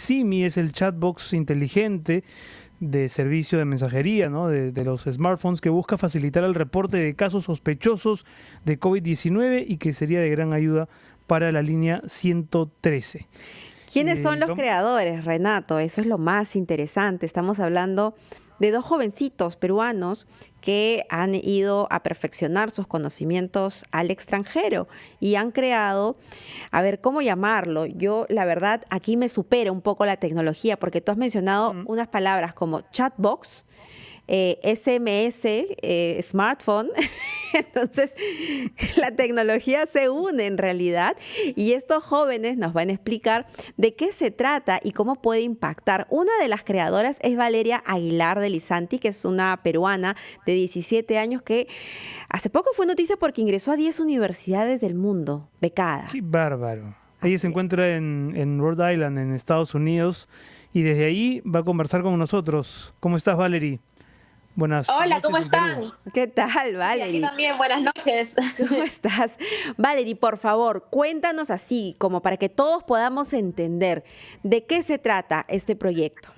Simi es el chatbox inteligente de servicio de mensajería, ¿no?, de los smartphones, que busca facilitar el reporte de casos sospechosos de COVID-19 y que sería de gran ayuda para la línea 113. ¿Quiénes son los creadores, Renato? Eso es lo más interesante. Estamos hablando de dos jovencitos peruanos que han ido a perfeccionar sus conocimientos al extranjero y han creado, a ver, ¿cómo llamarlo? Yo, la verdad, aquí me supera un poco la tecnología, porque tú has mencionado unas palabras como chatbox, SMS, smartphone. Entonces, la tecnología se une en realidad y estos jóvenes nos van a explicar de qué se trata y cómo puede impactar. Una de las creadoras es Valeria Aguilar de Lizanti, que es una peruana de 17 años que hace poco fue noticia porque ingresó a 10 universidades del mundo, becada. ¡Qué bárbaro! Ella se encuentra en Rhode Island, en Estados Unidos, y desde ahí va a conversar con nosotros. ¿Cómo estás, Valerie? Buenas Hola, noches. ¿cómo están? ¿Qué tal, Valerie? Aquí también, buenas noches. ¿Cómo estás? Valerie, por favor, cuéntanos así, como para que todos podamos entender de qué se trata este proyecto.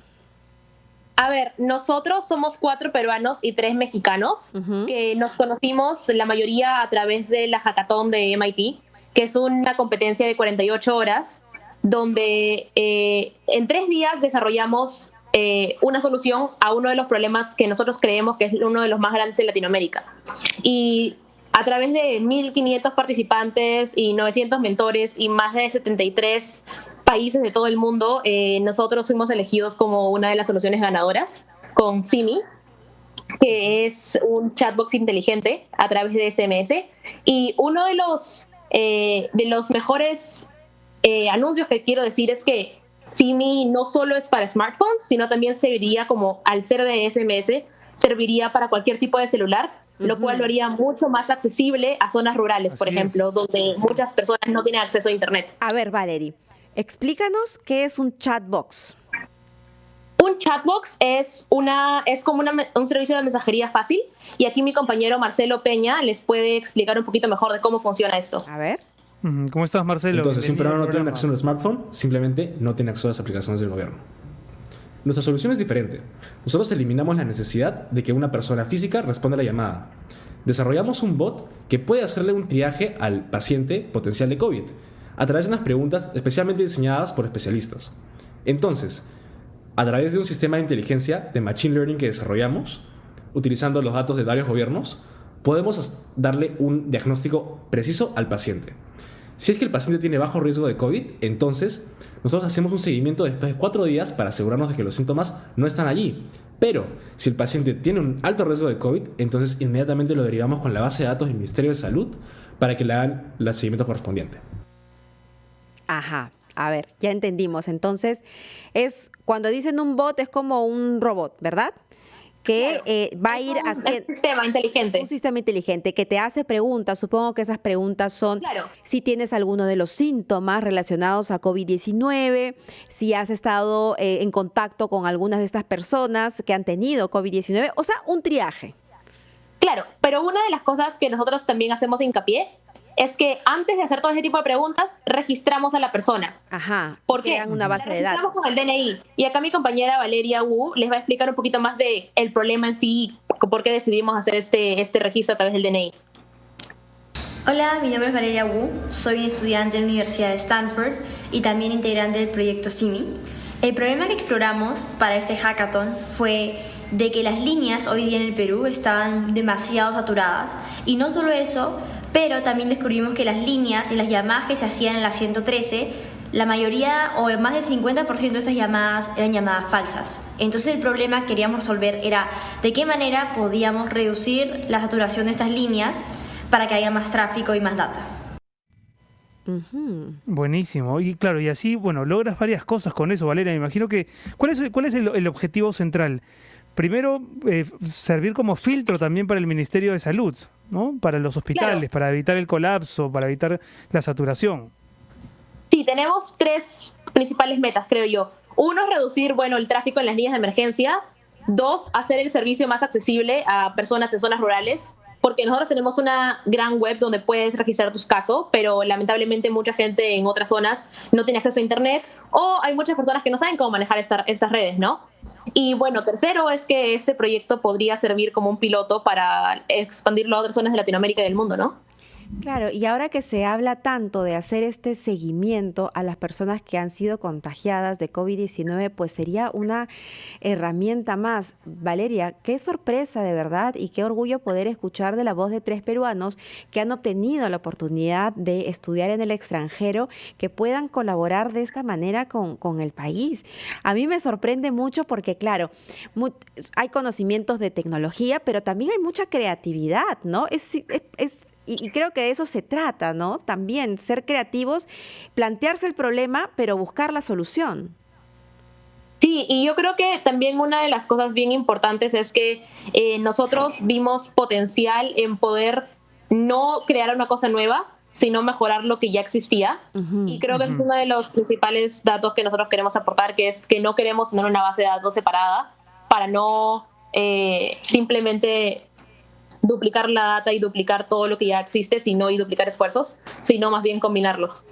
A ver, nosotros somos 4 peruanos y 3 mexicanos que nos conocimos la mayoría a través de la hackathon de MIT, que es una competencia de 48 horas, donde en 3 días desarrollamos una solución a uno de los problemas que nosotros creemos que es uno de los más grandes en Latinoamérica. Y a través de 1.500 participantes y 900 mentores y más de 73 países de todo el mundo, nosotros fuimos elegidos como una de las soluciones ganadoras con Simi, que es un chatbox inteligente a través de SMS. Y uno de los mejores anuncios que quiero decir es que Simi no solo es para smartphones, sino también serviría como, al ser de SMS, serviría para cualquier tipo de celular, lo cual lo haría mucho más accesible a zonas rurales, por ejemplo, donde muchas personas no tienen acceso a Internet. A ver, Valerie, explícanos qué es un chatbox. Un chatbox es como un servicio de mensajería fácil, y aquí mi compañero Marcelo Peña les puede explicar un poquito mejor de cómo funciona esto. A ver. ¿Cómo estás, Marcelo? Entonces, si un peruano no tiene programa. acceso a un smartphone, simplemente no tiene acceso a las aplicaciones del gobierno. Nuestra solución es diferente. Nosotros eliminamos la necesidad de que una persona física responda a la llamada. Desarrollamos un bot que puede hacerle un triaje al paciente potencial de COVID a través de unas preguntas especialmente diseñadas por especialistas. Entonces, a través de un sistema de inteligencia de Machine Learning que desarrollamos, utilizando los datos de varios gobiernos, podemos darle un diagnóstico preciso al paciente. Si es que el paciente tiene bajo riesgo de COVID, entonces nosotros hacemos un seguimiento después de 4 días para asegurarnos de que los síntomas no están allí. Pero si el paciente tiene un alto riesgo de COVID, entonces inmediatamente lo derivamos con la base de datos del Ministerio de Salud para que le hagan el seguimiento correspondiente. Ajá, a ver, ya entendimos. Entonces, cuando dicen un bot es como un robot, ¿verdad? Que va a ir haciendo un sistema inteligente. Un sistema inteligente que te hace preguntas. Supongo que esas preguntas son si tienes alguno de los síntomas relacionados a COVID-19, si has estado en contacto con algunas de estas personas que han tenido COVID-19, o sea, un triaje. Claro, pero una de las cosas que nosotros también hacemos hincapié es que antes de hacer todo ese tipo de preguntas, registramos a la persona. Ajá, ¿Por qué? crean una base de datos. Registramos con el DNI. Y acá mi compañera Valeria Wu les va a explicar un poquito más de el problema en sí, por qué decidimos hacer este registro a través del DNI. Hola, mi nombre es Valeria Wu, soy una estudiante en la Universidad de Stanford y también integrante del proyecto Simi. El problema que exploramos para este hackathon fue de que las líneas hoy día en el Perú estaban demasiado saturadas. Y no solo eso, pero también descubrimos que las líneas y las llamadas que se hacían en la 113, la mayoría o más del 50% de estas llamadas eran llamadas falsas. Entonces el problema que queríamos resolver era de qué manera podíamos reducir la saturación de estas líneas para que haya más tráfico y más data. Buenísimo. Y claro, y así, bueno, logras varias cosas con eso, Valeria. Me imagino que, ¿cuál es el objetivo central? Primero, servir como filtro también para el Ministerio de Salud, ¿no? Para los hospitales, para evitar el colapso, para evitar la saturación. Sí, tenemos 3 principales metas, creo yo. 1 es reducir, el tráfico en las líneas de emergencia. 2, hacer el servicio más accesible a personas en zonas rurales. porque nosotros tenemos una gran web donde puedes registrar tus casos, pero lamentablemente mucha gente en otras zonas no tiene acceso a internet, o hay muchas personas que no saben cómo manejar estas redes, ¿no? Y bueno, tercero es que este proyecto podría servir como un piloto para expandirlo a otras zonas de Latinoamérica y del mundo, ¿no? Claro, y ahora que se habla tanto de hacer este seguimiento a las personas que han sido contagiadas de COVID-19, pues sería una herramienta más. Valeria, qué sorpresa de verdad y qué orgullo poder escuchar de la voz de 3 peruanos que han obtenido la oportunidad de estudiar en el extranjero, que puedan colaborar de esta manera con el país. A mí me sorprende mucho porque, claro, hay conocimientos de tecnología, pero también hay mucha creatividad, ¿no? Y creo que de eso se trata, ¿no? También ser creativos, plantearse el problema, pero buscar la solución. Sí, y yo creo que también una de las cosas bien importantes es que nosotros vimos potencial en poder no crear una cosa nueva, sino mejorar lo que ya existía. Y creo que ese es uno de los principales datos que nosotros queremos aportar, que es que no queremos tener una base de datos separada para no simplemente duplicar la data y duplicar todo lo que ya existe, y duplicar esfuerzos, sino más bien combinarlos.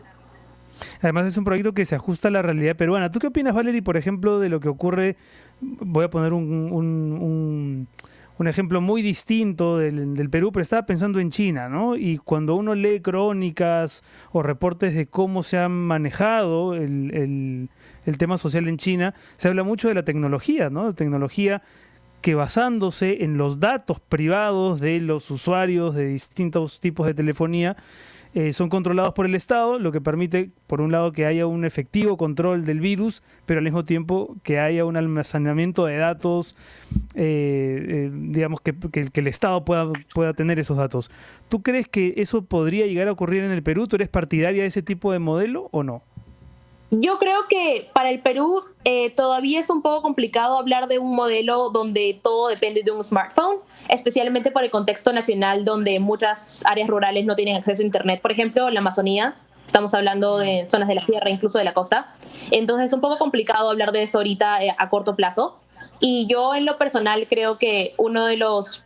Además es un proyecto que se ajusta a la realidad peruana. ¿Tú qué opinas, Valerie, por ejemplo, de lo que ocurre? Voy a poner un ejemplo muy distinto del Perú, pero estaba pensando en China, ¿no? Y cuando uno lee crónicas o reportes de cómo se ha manejado el tema social en China, se habla mucho de la tecnología, ¿no? La tecnología que, basándose en los datos privados de los usuarios de distintos tipos de telefonía, son controlados por el Estado, lo que permite, por un lado, que haya un efectivo control del virus, pero al mismo tiempo que haya un almacenamiento de datos, digamos, que el Estado pueda tener esos datos. ¿Tú crees que eso podría llegar a ocurrir en el Perú? ¿Tú eres partidaria de ese tipo de modelo o no? Yo creo que para el Perú todavía es un poco complicado hablar de un modelo donde todo depende de un smartphone, especialmente por el contexto nacional donde muchas áreas rurales no tienen acceso a internet. Por ejemplo, la Amazonía, estamos hablando de zonas de la sierra, incluso de la costa. Entonces es un poco complicado hablar de eso ahorita a corto plazo. Y yo en lo personal creo que uno de los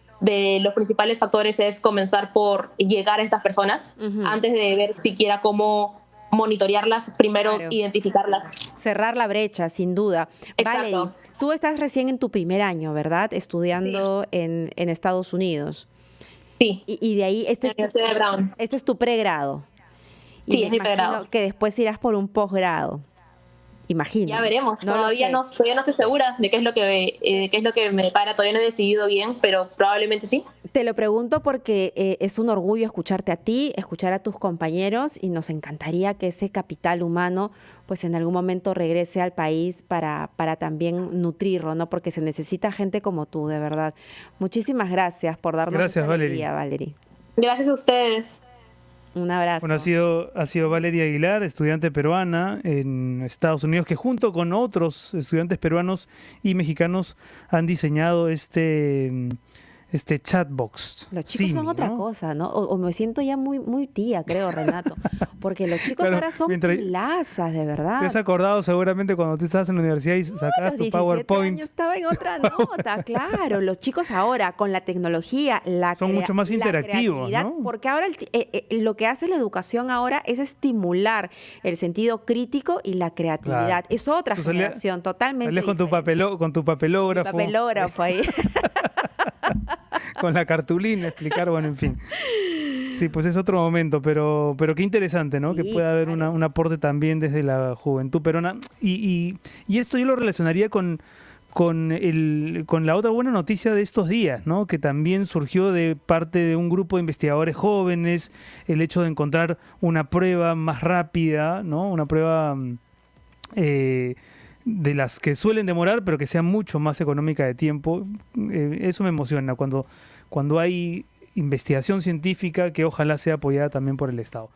principales factores es comenzar por llegar a estas personas antes de ver siquiera cómo monitorearlas, primero claro. Identificarlas. Cerrar la brecha, sin duda. Exacto. Valerie, tú estás recién en tu primer año, ¿verdad? Estudiando sí. en Estados Unidos. Sí. Y de ahí, este es tu pregrado. Sí, es mi pregrado. Que después irás por un posgrado. Imagino. Ya veremos. Todavía no estoy segura de qué es lo que me depara. Todavía no he decidido bien, pero probablemente sí. Te lo pregunto porque es un orgullo escucharte a ti, escuchar a tus compañeros, y nos encantaría que ese capital humano pues en algún momento regrese al país para también nutrirlo, ¿no? Porque se necesita gente como tú, de verdad. Muchísimas gracias por darnos esta alegría, Valerie. Gracias a ustedes. Un abrazo. Bueno, ha sido Valeria Aguilar, estudiante peruana en Estados Unidos, que junto con otros estudiantes peruanos y mexicanos han diseñado este chatbox. Los chicos son otra cosa, ¿no? O me siento ya muy tía, creo, Renato. Porque los chicos ahora son pilazas, de verdad. Te has acordado seguramente cuando tú estabas en la universidad y sacabas tu PowerPoint. Años estaba en otra nota, claro. Los chicos ahora, con la tecnología, son mucho más interactivos, ¿no? Porque ahora lo que hace la educación ahora es estimular el sentido crítico y la creatividad. Claro. Es otra generación, totalmente diferente. Con tu papelógrafo. Tu papelógrafo ahí. Con la cartulina, explicar, bueno, en fin. Sí, pues es otro momento, pero qué interesante, ¿no? Sí, que pueda haber un aporte también desde la juventud peruana. Y esto yo lo relacionaría con la otra buena noticia de estos días, ¿no? Que también surgió de parte de un grupo de investigadores jóvenes, el hecho de encontrar una prueba más rápida, ¿no? Una prueba de las que suelen demorar, pero que sea mucho más económica de tiempo. Eso me emociona cuando hay investigación científica que ojalá sea apoyada también por el Estado.